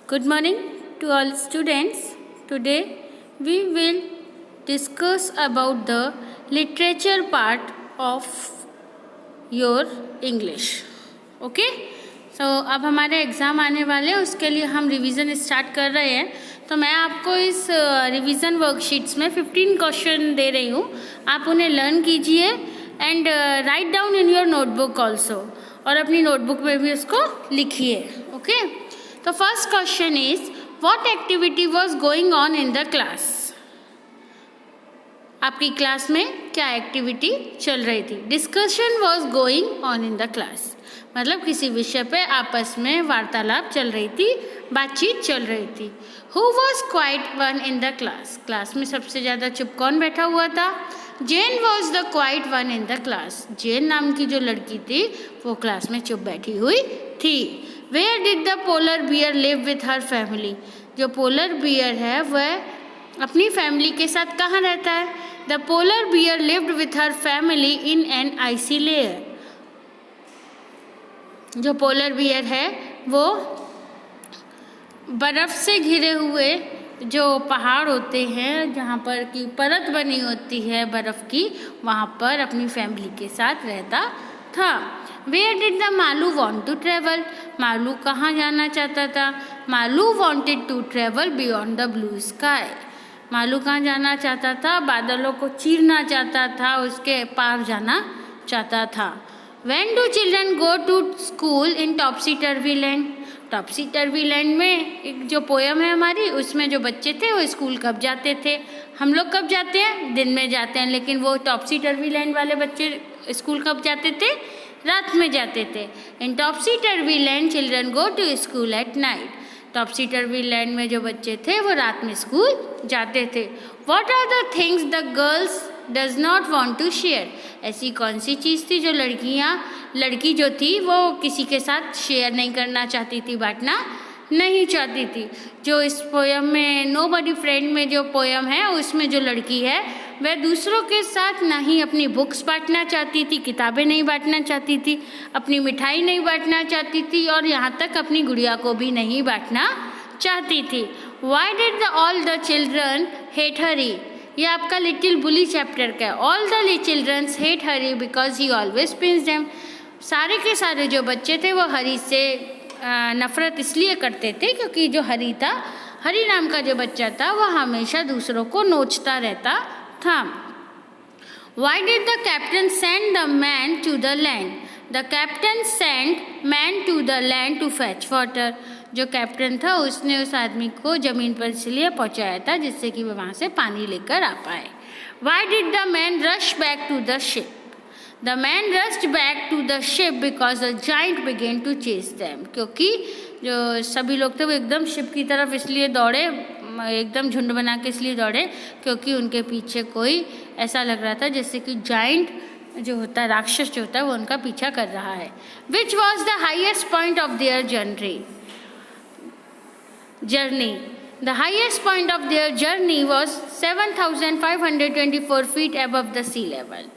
Good morning to all students. Today we will discuss about the literature part of your English. Okay? So अब हमारे exam आने वाले हैं, उसके लिए हम रिवीजन स्टार्ट कर रहे हैं. तो मैं आपको इस रिवीजन वर्कशीट्स में 15 क्वेश्चन दे रही हूँ. आप उन्हें लर्न कीजिए and write down in your notebook also, और अपनी नोटबुक में भी उसको लिखिए. ओके? तो first question is what activity was going on in the class. आपकी क्लास में क्या एक्टिविटी चल रही थी. Discussion was going on in the class, मतलब किसी विषय पे आपस में वार्तालाप चल रही थी, बातचीत चल रही थी. Who was quite one in the class. Class में सबसे ज़्यादा चुप कौन बैठा हुआ था. Jane was the quiet one in the class. Jane नाम की जो लड़की थी वो क्लास में चुप बैठी हुई थी. Where did the polar bear live with her family. जो पोलर बियर है वह अपनी फैमिली के साथ कहाँ रहता है. The polar bear lived with her family in an icy layer. जो पोलर बियर है वो बर्फ़ से घिरे हुए जो पहाड़ होते हैं, जहाँ पर की परत बनी होती है बर्फ़ की, वहाँ पर अपनी फैमिली के साथ रहता था. Where did the Malu want to travel. Malu कहाँ जाना चाहता था. Malu wanted to travel beyond the blue sky. Malu कहाँ जाना चाहता था. बादलों को चीरना चाहता था, उसके पार जाना चाहता था. When do children go to school in Topsy Turvy Land. टॉपसी turvy land में एक जो पोयम है हमारी, उसमें जो बच्चे थे वो स्कूल कब जाते थे. हम लोग कब जाते हैं, दिन में जाते हैं, लेकिन वो टॉपसी टर्वी लैंड वाले बच्चे स्कूल कब जाते थे, रात में जाते थे. In topsy turvy land children go to school at night. Topsy turvy land में जो बच्चे थे वो रात में स्कूल जाते थे. What are the things the girls does not want to share. ऐसी कौन सी चीज़ थी जो लड़की जो थी वो किसी के साथ शेयर नहीं करना चाहती थी, बांटना नहीं चाहती थी. जो इस पोयम में नोबडी फ्रेंड में जो पोयम है, उसमें जो लड़की है वह दूसरों के साथ ना ही अपनी बुक्स बांटना चाहती थी, किताबें नहीं बांटना चाहती थी, अपनी मिठाई नहीं बांटना चाहती थी, और यहाँ तक अपनी गुड़िया को भी नहीं बांटना चाहती थी. Why did the all the children hate Hari. ये आपका लिटिल बुली चैप्टर का है. All the childrens hate Hari because he always pins them. सारे के सारे जो बच्चे थे वो हरी से नफ़रत इसलिए करते थे क्योंकि जो हरी था, हरी नाम का जो बच्चा था, वह हमेशा दूसरों को नोचता रहता था. Why did the captain send the man to the land. The captain send man to the land to fetch water. जो कैप्टन था उसने उस आदमी को ज़मीन पर इसलिए पहुंचाया था जिससे कि वह वहाँ से पानी लेकर आ पाए. Why did the man rush back to the ship. The man rushed back to the ship because the giant began to chase them. क्योंकि जो सभी लोग थे वो एकदम शिप की तरफ इसलिए दौड़े, एकदम झुंड बना के इसलिए दौड़े क्योंकि उनके पीछे कोई ऐसा लग रहा था जैसे कि जाइंट जो होता है, राक्षस जो होता है, वो उनका पीछा कर रहा है. Which was the highest point of their journey. The highest point of their journey was 7,524 feet above the sea level.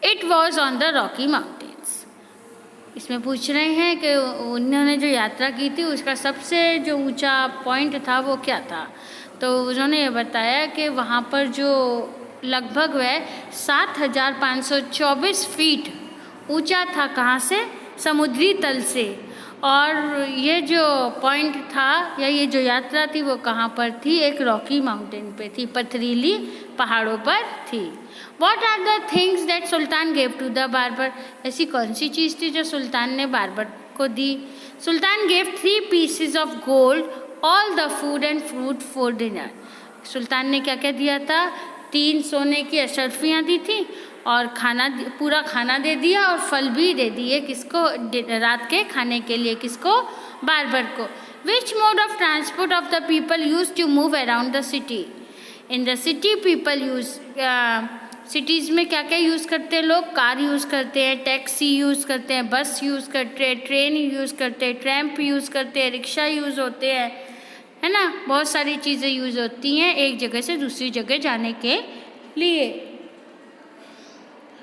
It was on the Rocky Mountains. इसमें पूछ रहे हैं कि उन्होंने जो यात्रा की थी उसका सबसे जो ऊंचा पॉइंट था वो क्या था. तो उन्होंने ये बताया कि वहाँ पर जो लगभग वह 7,524 फीट ऊंचा था. कहाँ से, समुद्री तल से. और ये जो पॉइंट था या ये जो यात्रा थी वो कहाँ पर थी, एक रॉकी माउंटेन पे थी, पथरीली पहाड़ों पर थी. What are the things that Sultan gave to the barber. ऐसी कौन सी चीज़ थी जो सुल्तान ने बार्बर को दी. सुल्तान gave 3 pieces of gold, all the food and fruit for dinner. सुल्तान ने क्या क्या दिया था, 3 सोने की अशर्फियाँ दी थी और पूरा खाना दे दिया और फल भी दे दिए. किसको, रात के खाने के लिए. किसको, बार्बर को. Which mode of transport of the people use to move around the city. In the city people use, cities में क्या क्या यूज़ करते हैं लोग, कार यूज़ करते हैं, टैक्सी यूज़ करते हैं, बस यूज़ करते हैं, ट्रेन यूज़ करते हैं, ट्रैम्प यूज़ करते हैं, रिक्शा यूज़ होते हैं, है ना. बहुत सारी चीज़ें यूज़ होती हैं एक जगह से दूसरी जगह जाने के लिए.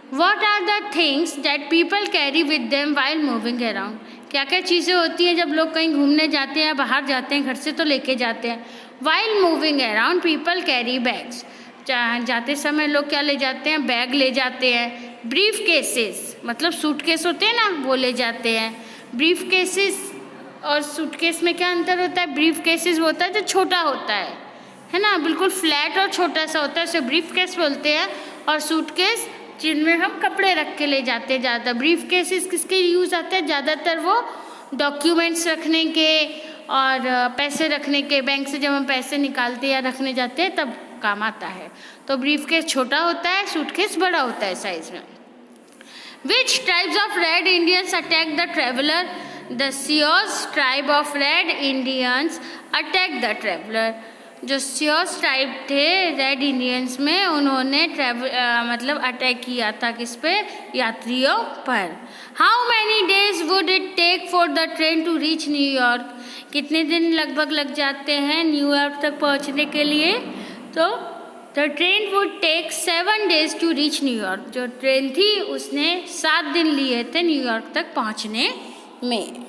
What are the things that people carry with them while moving around. क्या क्या चीज़ें होती हैं जब लोग कहीं घूमने जाते हैं, बाहर जाते हैं, घर से तो लेके जाते हैं। While moving around people carry bags, जाते समय लोग क्या ले जाते हैं, बैग ले जाते हैं। ब्रीफ केसेस मतलब सूटकेस होते हैं ना, वो ले जाते हैं। ब्रीफ केसेस और सूटकेस में क्या अंतर होता है? ब्रीफ केसेस वो होता है जो छोटा होता है ना, बिल्कुल फ्लैट और छोटा सा होता है, उसे ब्रीफ केस बोलते हैं। और सूटकेस जिनमें हम कपड़े रख के ले जाते हैं ज़्यादा। ब्रीफ केसेस किसके यूज़ आते हैं? ज़्यादातर वो डॉक्यूमेंट्स रखने के और पैसे रखने के, बैंक से जब हम पैसे निकालते या रखने जाते हैं तब काम आता है। तो ब्रीफ केस छोटा होता है, सूटकेस बड़ा होता है साइज में। Which tribes of Red Indians attacked the traveler? The Sioux tribe of Red Indians attacked the traveler. जो सियोस ट्राइब थे रेड इंडियंस में, उन्होंने मतलब अटैक किया था किस पे? यात्रियों पर। How many days would it take for the train to reach New York? कितने दिन लगभग लग जाते हैं न्यूयॉर्क तक पहुंचने के लिए? तो the train would take 7 days to reach New York. जो ट्रेन थी उसने 7 दिन लिए थे न्यूयॉर्क तक पहुंचने में।